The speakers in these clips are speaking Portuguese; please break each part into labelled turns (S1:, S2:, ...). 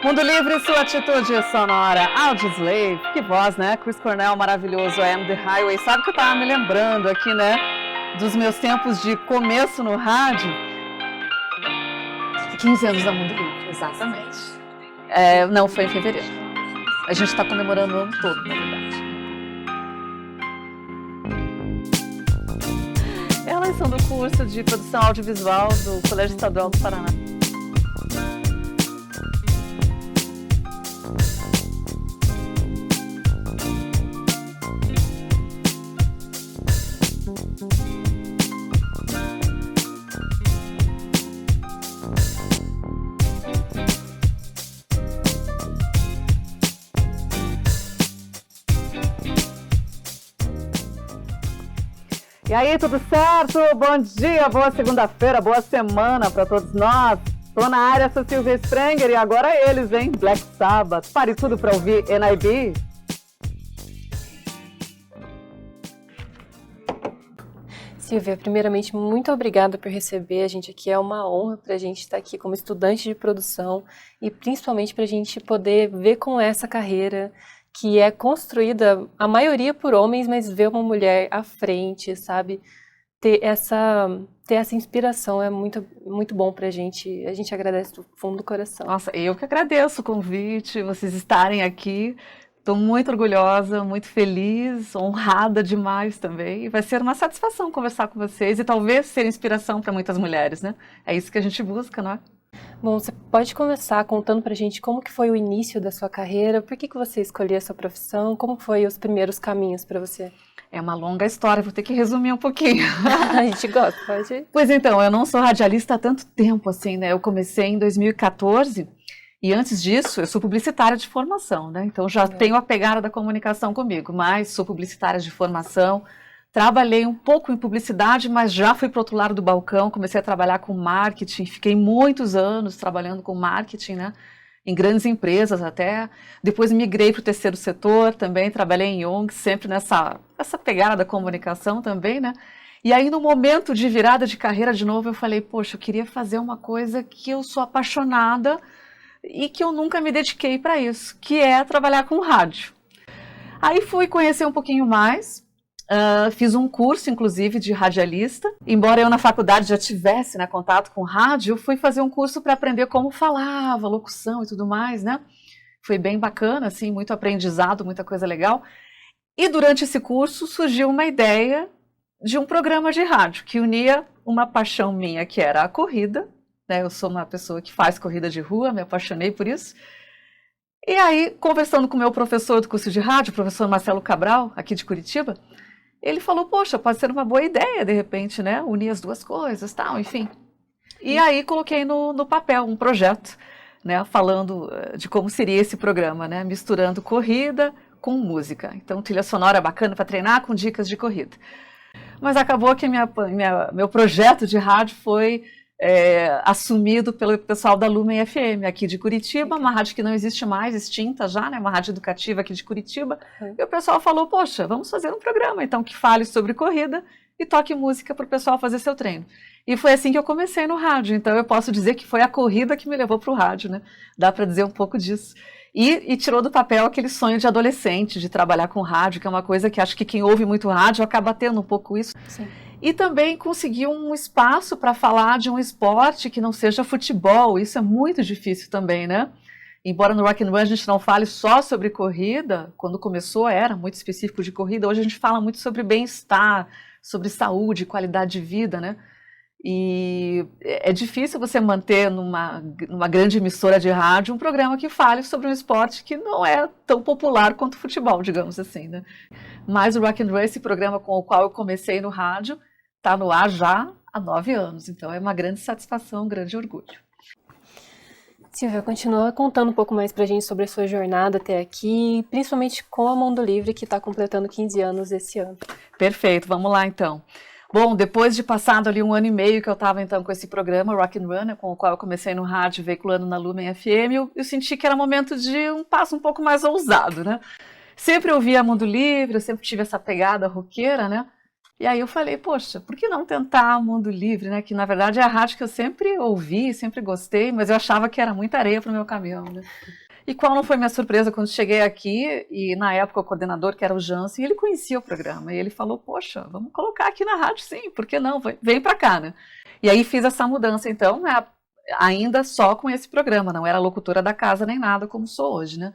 S1: Mundo Livre, sua atitude sonora. Audioslave, que voz, né? Chris Cornell, maravilhoso. I Am The Highway. Sabe que eu tava me lembrando aqui, né? Dos meus tempos de começo no rádio. 15 anos da Mundo Livre.
S2: Exatamente.
S1: Não, foi em fevereiro. A gente está comemorando o ano todo, na verdade. Ela é do curso de produção audiovisual do Colégio Estadual do Paraná. E aí, tudo certo? Bom dia, boa segunda-feira, boa semana para todos nós. Tô na área, sou Silvia Sprenger e agora eles, hein? Black Sabbath. Pare tudo para ouvir NIB.
S2: Silvia, primeiramente, muito obrigada por receber a gente aqui. É uma honra para a gente estar aqui como estudante de produção e principalmente para a gente poder ver com essa carreira que é construída, a maioria por homens, mas ver uma mulher à frente, sabe? Ter essa inspiração é muito, muito bom pra gente. A gente agradece do fundo do coração.
S1: Nossa, eu que agradeço o convite, vocês estarem aqui. Estou muito orgulhosa, muito feliz, honrada demais também. E vai ser uma satisfação conversar com vocês e talvez ser inspiração para muitas mulheres, né? É isso que a gente busca, não é?
S2: Bom, você pode começar contando pra gente como que foi o início da sua carreira, por que você escolheu essa profissão, como foi os primeiros caminhos para você?
S1: É uma longa história, vou ter que resumir um pouquinho.
S2: A gente gosta, pode ir.
S1: Pois então, eu não sou radialista há tanto tempo assim, né? Eu comecei em 2014 e antes disso eu sou publicitária de formação, né? Então já tenho a pegada da comunicação comigo, mas sou publicitária de formação. Trabalhei um pouco em publicidade, mas já fui para o outro lado do balcão, comecei a trabalhar com marketing, fiquei muitos anos trabalhando com marketing, né, em grandes empresas até. Depois migrei para o terceiro setor, também trabalhei em ONG, sempre nessa pegada da comunicação também, né. E aí no momento de virada de carreira de novo, eu falei, poxa, eu queria fazer uma coisa que eu sou apaixonada e que eu nunca me dediquei para isso, que é trabalhar com rádio. Aí fui conhecer um pouquinho mais. Fiz um curso, inclusive, de radialista. Embora eu na faculdade já tivesse, né, contato com rádio, eu fui fazer um curso para aprender como falava, locução e tudo mais, né? Foi bem bacana, assim, muito aprendizado, muita coisa legal. E durante esse curso surgiu uma ideia de um programa de rádio que unia uma paixão minha, que era a corrida, né? Eu sou uma pessoa que faz corrida de rua, me apaixonei por isso. E aí, conversando com o meu professor do curso de rádio, o professor Marcelo Cabral, aqui de Curitiba, ele falou, poxa, pode ser uma boa ideia, de repente, né? Unir as duas coisas, tal, enfim. E aí coloquei no papel um projeto, né? Falando de como seria esse programa, né? Misturando corrida com música. Então, trilha sonora bacana para treinar com dicas de corrida. Mas acabou que meu projeto de rádio foi assumido pelo pessoal da Lumen FM, aqui de Curitiba, uma rádio que não existe mais, extinta já, né, uma rádio educativa aqui de Curitiba, e o pessoal falou, poxa, vamos fazer um programa, então, que fale sobre corrida e toque música para o pessoal fazer seu treino. E foi assim que eu comecei no rádio, então eu posso dizer que foi a corrida que me levou para o rádio, né, dá para dizer um pouco disso. E tirou do papel aquele sonho de adolescente, de trabalhar com rádio, que é uma coisa que acho que quem ouve muito rádio acaba tendo um pouco isso.
S2: Sim.
S1: E também conseguir um espaço para falar de um esporte que não seja futebol, isso é muito difícil também, né? Embora no Rock and Roll a gente não fale só sobre corrida, quando começou era muito específico de corrida, hoje a gente fala muito sobre bem-estar, sobre saúde, qualidade de vida, né? E é difícil você manter numa grande emissora de rádio um programa que fale sobre um esporte que não é tão popular quanto o futebol, digamos assim, né? Mas o Rock and Roll, esse programa com o qual eu comecei no rádio, está no ar já há 9 anos, então é uma grande satisfação, um grande orgulho.
S2: Silvia, continua contando um pouco mais pra gente sobre a sua jornada até aqui, principalmente com a Mundo Livre, que está completando 15 anos esse ano.
S1: Perfeito, vamos lá então. Bom, depois de passado ali 1 ano e meio que eu estava então com esse programa, Rock and Roll, com o qual eu comecei no rádio, veiculando na Lumen FM, eu senti que era momento de um passo um pouco mais ousado, né? Sempre ouvia Mundo Livre, eu sempre tive essa pegada roqueira, né? E aí eu falei, poxa, por que não tentar Mundo Livre, né? Que na verdade é a rádio que eu sempre ouvi, sempre gostei, mas eu achava que era muita areia para o meu caminhão, né? E qual não foi minha surpresa quando cheguei aqui, e na época o coordenador, que era o Jansen, ele conhecia o programa, e ele falou, poxa, vamos colocar aqui na rádio sim, por que não? Vem para cá, né? E aí fiz essa mudança, então, né, ainda só com esse programa, não era locutora da casa nem nada como sou hoje, né?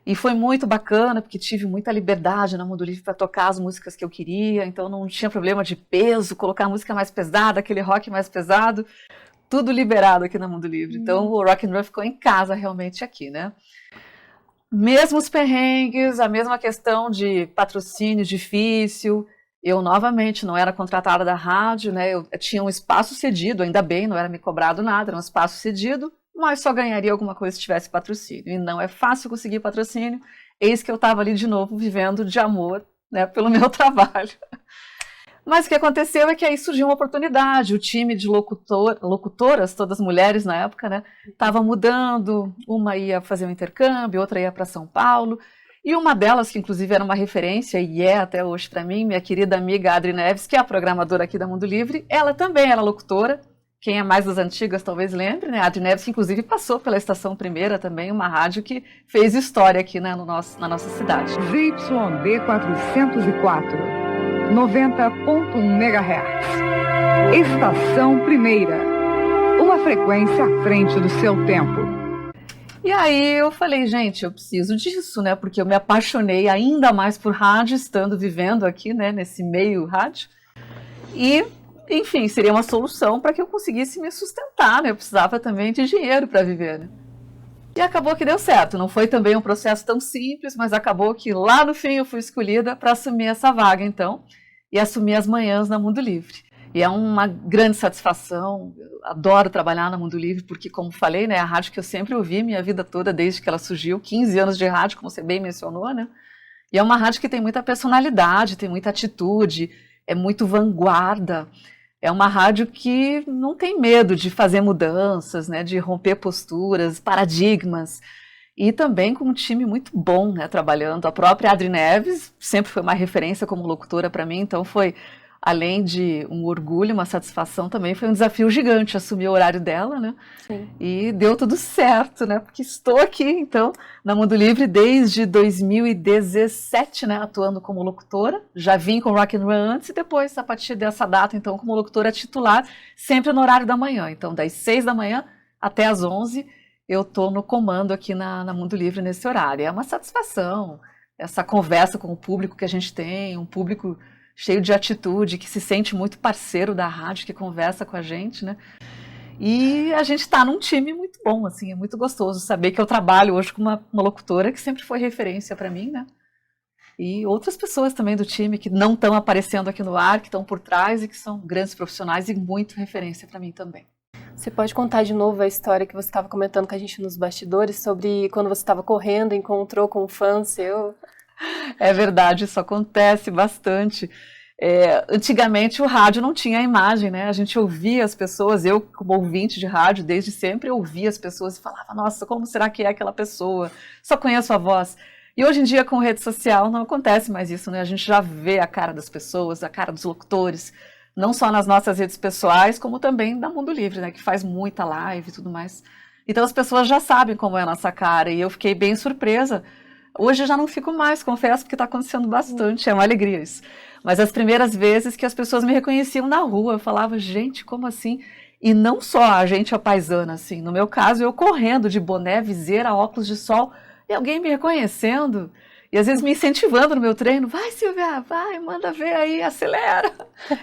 S1: E foi muito bacana, porque tive muita liberdade na Mundo Livre para tocar as músicas que eu queria, então não tinha problema de peso, colocar música mais pesada, aquele rock mais pesado, tudo liberado aqui na Mundo Livre. Então o rock and roll ficou em casa realmente aqui, né? Mesmo os perrengues, a mesma questão de patrocínio difícil, eu novamente não era contratada da rádio, né? Eu tinha um espaço cedido, ainda bem, não era me cobrado nada, era um espaço cedido, mas só ganharia alguma coisa se tivesse patrocínio. E não é fácil conseguir patrocínio, eis que eu estava ali de novo vivendo de amor, né, pelo meu trabalho. Mas o que aconteceu é que aí surgiu uma oportunidade, o time de locutoras, todas mulheres na época, né, estava mudando, uma ia fazer um intercâmbio, outra ia para São Paulo, e uma delas, que inclusive era uma referência, e é até hoje para mim, minha querida amiga Adri Neves, que é a programadora aqui da Mundo Livre, ela também era locutora. Quem é mais das antigas talvez lembre, né? A Adri Neves, que inclusive passou pela Estação Primeira também, uma rádio que fez história aqui, né, na nossa cidade.
S3: ZYD 404, 90.1 MHz. Estação Primeira, uma frequência à frente do seu tempo.
S1: E aí eu falei, gente, eu preciso disso, né? Porque eu me apaixonei ainda mais por rádio, estando vivendo aqui, né, nesse meio rádio. E enfim, seria uma solução para que eu conseguisse me sustentar, né? Eu precisava também de dinheiro para viver, né? E acabou que deu certo. Não foi também um processo tão simples, mas acabou que lá no fim eu fui escolhida para assumir essa vaga, então, e assumir as manhãs na Mundo Livre. E é uma grande satisfação. Eu adoro trabalhar na Mundo Livre, porque, como falei, né, é a rádio que eu sempre ouvi minha vida toda, desde que ela surgiu, 15 anos de rádio, como você bem mencionou, né? E é uma rádio que tem muita personalidade, tem muita atitude, é muito vanguarda. É uma rádio que não tem medo de fazer mudanças, né, de romper posturas, paradigmas, e também com um time muito bom, né, trabalhando. A própria Adri Neves sempre foi uma referência como locutora para mim, então foi, além de um orgulho, uma satisfação também, foi um desafio gigante assumir o horário dela, né? Sim. E deu tudo certo, né? Porque estou aqui, então, na Mundo Livre desde 2017, né? Atuando como locutora. Já vim com Rock and Roll antes e depois, a partir dessa data, então, como locutora titular, sempre no horário da manhã. Então, das 6 da manhã até as 11, eu estou no comando aqui na Mundo Livre nesse horário. É uma satisfação, essa conversa com o público que a gente tem, um público cheio de atitude, que se sente muito parceiro da rádio, que conversa com a gente, né? E a gente está num time muito bom, assim, é muito gostoso saber que eu trabalho hoje com uma locutora que sempre foi referência para mim, né? E outras pessoas também do time que não estão aparecendo aqui no ar, que estão por trás e que são grandes profissionais e muito referência para mim também.
S2: Você pode contar de novo a história que você estava comentando com a gente nos bastidores sobre quando você estava correndo, encontrou com um fã seu?
S1: É verdade, isso acontece bastante. Antigamente o rádio não tinha a imagem, né? A gente ouvia as pessoas, eu como ouvinte de rádio desde sempre, eu ouvia as pessoas e falava, nossa, como será que é aquela pessoa? Só conheço a voz. E hoje em dia com rede social não acontece mais isso, né? A gente já vê a cara das pessoas, a cara dos locutores, não só nas nossas redes pessoais, como também da Mundo Livre, né? Que faz muita live e tudo mais. Então as pessoas já sabem como é a nossa cara e eu fiquei bem surpresa. Hoje eu já não fico mais, confesso, porque está acontecendo bastante, é uma alegria isso. Mas as primeiras vezes que as pessoas me reconheciam na rua, eu falava, gente, como assim? E não só a gente, a paisana, assim. No meu caso, eu correndo de boné, viseira, óculos de sol, e alguém me reconhecendo, e às vezes me incentivando no meu treino, vai Silvia, vai, manda ver aí, acelera.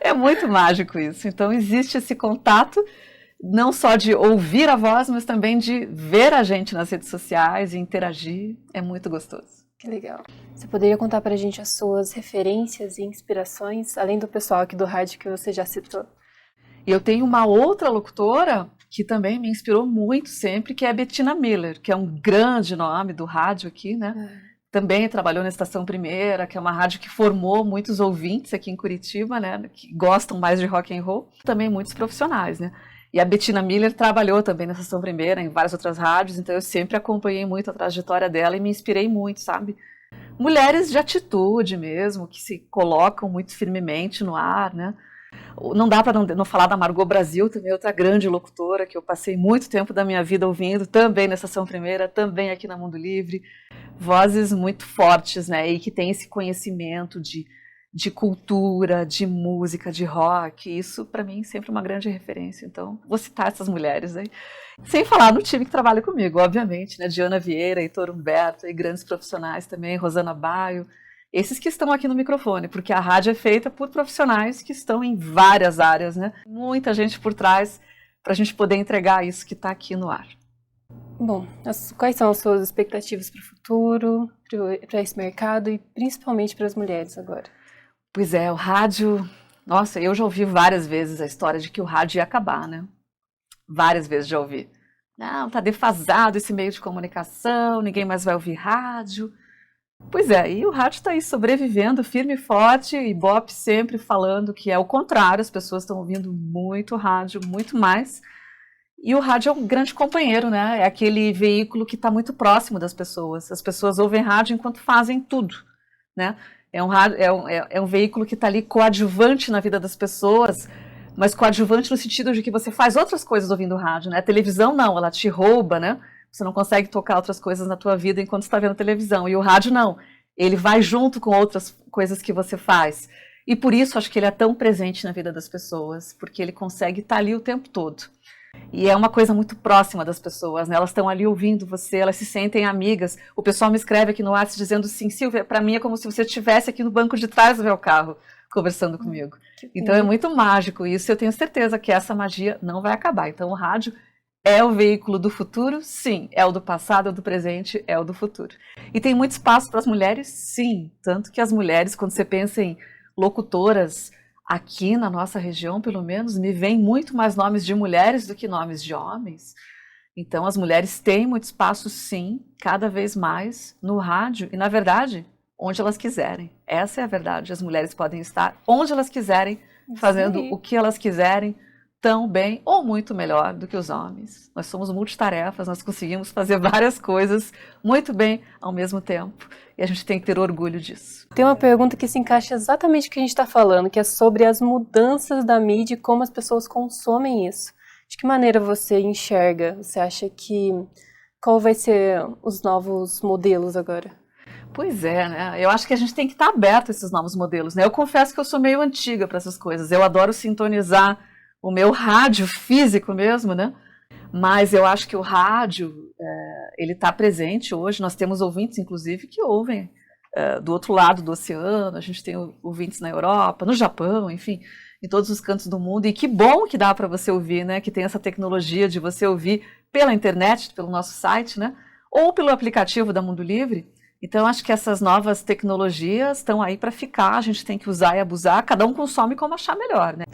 S1: É muito mágico isso. Então existe esse contato, não só de ouvir a voz, mas também de ver a gente nas redes sociais e interagir, é muito gostoso.
S2: Que legal. Você poderia contar pra gente as suas referências e inspirações, além do pessoal aqui do rádio que você já citou?
S1: E eu tenho uma outra locutora que também me inspirou muito sempre, que é a Bettina Miller, que é um grande nome do rádio aqui, né? Também trabalhou na Estação Primeira, que é uma rádio que formou muitos ouvintes aqui em Curitiba, né? Que gostam mais de rock and roll. Também muitos profissionais, né? E a Bettina Miller trabalhou também na Estação Primeira, em várias outras rádios, então eu sempre acompanhei muito a trajetória dela e me inspirei muito, sabe? mulheres de atitude mesmo, que se colocam muito firmemente no ar, né? Não dá para não falar da Margot Brasil, também outra grande locutora, que eu passei muito tempo da minha vida ouvindo, também na Estação Primeira, também aqui na Mundo Livre. Vozes muito fortes, né? E que tem esse conhecimento de cultura, de música, de rock. Isso, para mim, sempre uma grande referência. Então, vou citar essas mulheres aí. Sem falar no time que trabalha comigo, obviamente, né? Diana Vieira, Heitor Humberto, e grandes profissionais também, Rosana Baio. Esses que estão aqui no microfone, porque a rádio é feita por profissionais que estão em várias áreas, né? Muita gente por trás para a gente poder entregar isso que está aqui no ar.
S2: Bom, quais são as suas expectativas para o futuro, para esse mercado e principalmente para as mulheres agora?
S1: Pois é, o rádio... Nossa, eu já ouvi várias vezes a história de que o rádio ia acabar, né? Várias vezes já ouvi. Não, tá defasado esse meio de comunicação, ninguém mais vai ouvir rádio. Pois é, e o rádio está aí sobrevivendo firme e forte, e Ibope sempre falando que é o contrário, as pessoas estão ouvindo muito rádio, muito mais. E o rádio é um grande companheiro, né? É aquele veículo que está muito próximo das pessoas. As pessoas ouvem rádio enquanto fazem tudo, né? É um veículo que está ali coadjuvante na vida das pessoas, mas coadjuvante no sentido de que você faz outras coisas ouvindo rádio, né? A televisão não, ela te rouba, né? Você não consegue tocar outras coisas na tua vida enquanto está vendo televisão. E o rádio não, ele vai junto com outras coisas que você faz. E por isso acho que ele é tão presente na vida das pessoas, porque ele consegue estar ali o tempo todo. E é uma coisa muito próxima das pessoas, né? Elas estão ali ouvindo você, elas se sentem amigas. O pessoal me escreve aqui no WhatsApp dizendo assim, Silvia, para mim é como se você estivesse aqui no banco de trás do meu carro, conversando comigo. Então é muito mágico isso, eu tenho certeza que essa magia não vai acabar. Então o rádio é o veículo do futuro? Sim. É o do passado, é o do presente, é o do futuro. E tem muito espaço para as mulheres? Sim. Tanto que as mulheres, quando você pensa em locutoras, aqui na nossa região, pelo menos, me vem muito mais nomes de mulheres do que nomes de homens. Então, as mulheres têm muito espaço, sim, cada vez mais no rádio e, na verdade, onde elas quiserem. Essa é a verdade. As mulheres podem estar onde elas quiserem, fazendo o que elas quiserem, tão bem ou muito melhor do que os homens. Nós somos multitarefas, nós conseguimos fazer várias coisas muito bem ao mesmo tempo. E a gente tem que ter orgulho disso.
S2: Tem uma pergunta que se encaixa exatamente no que a gente está falando, que é sobre as mudanças da mídia e como as pessoas consomem isso. De que maneira você enxerga? Você acha que... Qual vai ser os novos modelos agora?
S1: Pois é, né? Eu acho que a gente tem que estar aberto a esses novos modelos, né? Eu confesso que eu sou meio antiga para essas coisas. Eu adoro sintonizar o meu rádio físico mesmo, né? Mas eu acho que o rádio, ele está presente hoje. Nós temos ouvintes, inclusive, que ouvem do outro lado do oceano. A gente tem ouvintes na Europa, no Japão, enfim, em todos os cantos do mundo. E que bom que dá para você ouvir, né? Que tem essa tecnologia de você ouvir pela internet, pelo nosso site, né? Ou pelo aplicativo da Mundo Livre. Então, acho que essas novas tecnologias estão aí para ficar. A gente tem que usar e abusar. Cada um consome como achar melhor, né?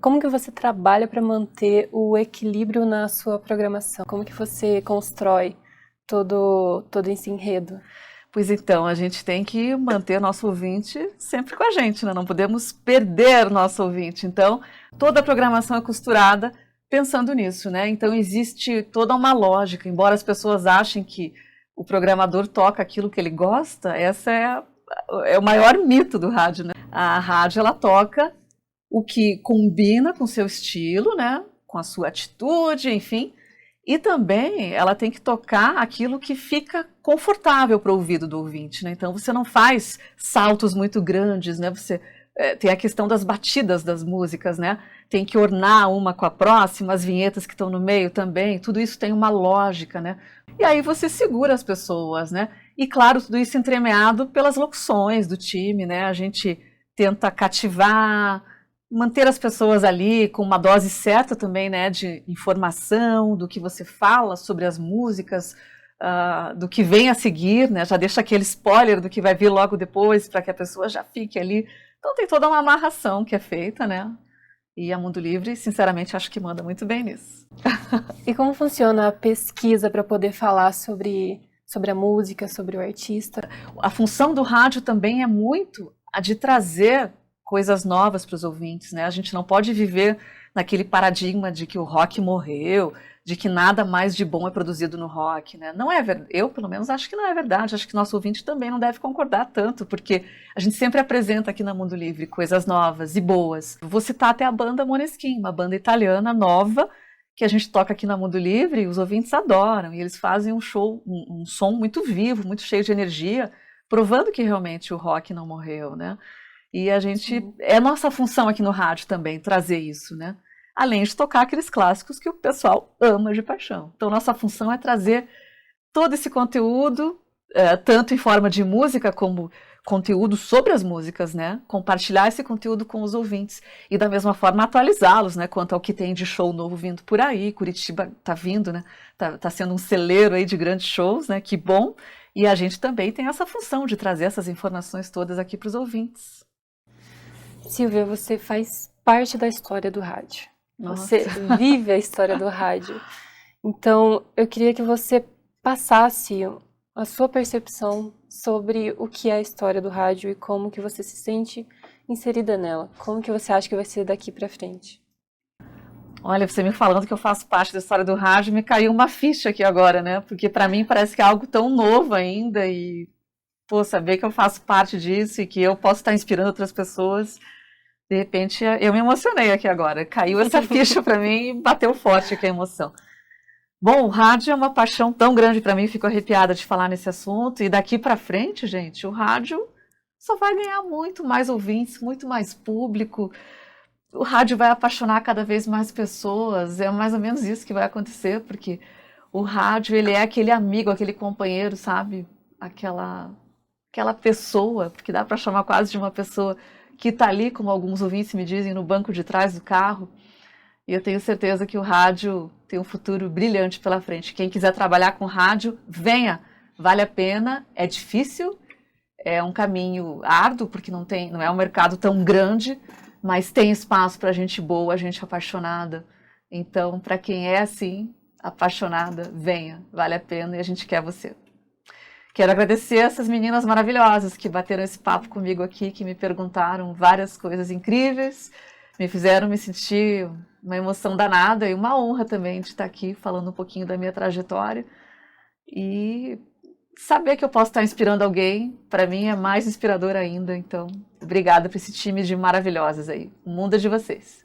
S2: Como que você trabalha para manter o equilíbrio na sua programação? Como que você constrói todo esse enredo?
S1: Pois então, a gente tem que manter nosso ouvinte sempre com a gente, né? Não podemos perder nosso ouvinte. Então, toda a programação é costurada pensando nisso, né? Então, existe toda uma lógica. Embora as pessoas achem que o programador toca aquilo que ele gosta, essa é o maior mito do rádio, né? A rádio, ela toca o que combina com o seu estilo, né? Com a sua atitude, enfim. E também ela tem que tocar aquilo que fica confortável para o ouvido do ouvinte, né? Então você não faz saltos muito grandes, né? Você tem a questão das batidas das músicas, né? Tem que ornar uma com a próxima, as vinhetas que estão no meio também, tudo isso tem uma lógica, né? E aí você segura as pessoas, né? E claro, tudo isso entremeado pelas locuções do time, né? A gente tenta cativar, manter as pessoas ali com uma dose certa também, né, de informação, do que você fala sobre as músicas, do que vem a seguir, né, já deixa aquele spoiler do que vai vir logo depois, para que a pessoa já fique ali. Então tem toda uma amarração que é feita, né, e a Mundo Livre, sinceramente, acho que manda muito bem nisso.
S2: E como funciona a pesquisa para poder falar sobre a música, sobre o artista?
S1: A função do rádio também é muito a de trazer coisas novas para os ouvintes, né? A gente não pode viver naquele paradigma de que o rock morreu, de que nada mais de bom é produzido no rock, né? Não é verdade. Eu, pelo menos, acho que não é verdade. Acho que nosso ouvinte também não deve concordar tanto, porque a gente sempre apresenta aqui na Mundo Livre coisas novas e boas. Vou citar até a banda Måneskin, uma banda italiana nova, que a gente toca aqui na Mundo Livre e os ouvintes adoram. E eles fazem um show, um som muito vivo, muito cheio de energia, provando que realmente o rock não morreu, né? E a gente... É nossa função aqui no rádio também, trazer isso, né? Além de tocar aqueles clássicos que o pessoal ama de paixão. Então, nossa função é trazer todo esse conteúdo, tanto em forma de música, como conteúdo sobre as músicas, né? Compartilhar esse conteúdo com os ouvintes. E, da mesma forma, atualizá-los, né? Quanto ao que tem de show novo vindo por aí. Curitiba tá vindo, né? Tá sendo um celeiro aí de grandes shows, né? Que bom. E a gente também tem essa função de trazer essas informações todas aqui para os ouvintes.
S2: Silvia, você faz parte da história do rádio.
S1: Nossa.
S2: Você vive a história do rádio. Então, eu queria que você passasse a sua percepção sobre o que é a história do rádio e como que você se sente inserida nela. Como que você acha que vai ser daqui para frente?
S1: Olha, você me falando que eu faço parte da história do rádio, me caiu uma ficha aqui agora, né? Porque para mim parece que é algo tão novo ainda e, pô, saber que eu faço parte disso e que eu posso estar inspirando outras pessoas... De repente, eu me emocionei aqui agora. Caiu essa ficha para mim e bateu forte aqui a emoção. Bom, o rádio é uma paixão tão grande para mim, fico arrepiada de falar nesse assunto. E daqui para frente, gente, o rádio só vai ganhar muito mais ouvintes, muito mais público. O rádio vai apaixonar cada vez mais pessoas. É mais ou menos isso que vai acontecer, porque o rádio, ele é aquele amigo, aquele companheiro, sabe? Aquela pessoa, porque dá para chamar quase de uma pessoa que está ali, como alguns ouvintes me dizem, no banco de trás do carro. E eu tenho certeza que o rádio tem um futuro brilhante pela frente. Quem quiser trabalhar com rádio, venha. Vale a pena, é difícil, é um caminho árduo, porque não é um mercado tão grande, mas tem espaço para gente boa, gente apaixonada. Então, para quem é assim, apaixonada, venha. Vale a pena e a gente quer você. Quero agradecer essas meninas maravilhosas que bateram esse papo comigo aqui, que me perguntaram várias coisas incríveis, me fizeram me sentir uma emoção danada e uma honra também de estar aqui falando um pouquinho da minha trajetória. E saber que eu posso estar inspirando alguém, para mim é mais inspirador ainda. Então, obrigada por esse time de maravilhosas aí. O mundo é de vocês.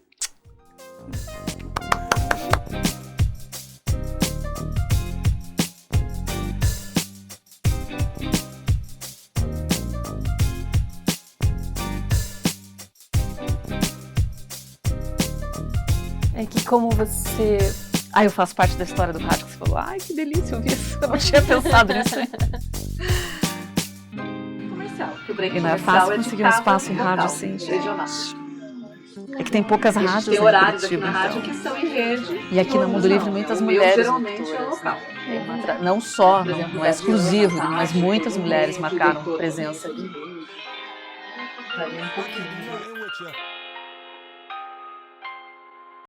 S2: É que como você...
S1: Eu faço parte da história do rádio que você falou. Ai, que delícia ouvir isso. Eu não tinha pensado nisso. Comercial. E não é fácil conseguir um espaço em rádio assim. É que tem poucas rádios.
S4: Tem horários aqui na rádio que são em rede.
S1: E aqui na Mundo Livre muitas mulheres.
S4: Geralmente é local.
S1: Não só, não é exclusivo, mas muitas mulheres marcaram presença aqui.
S4: Um pouquinho.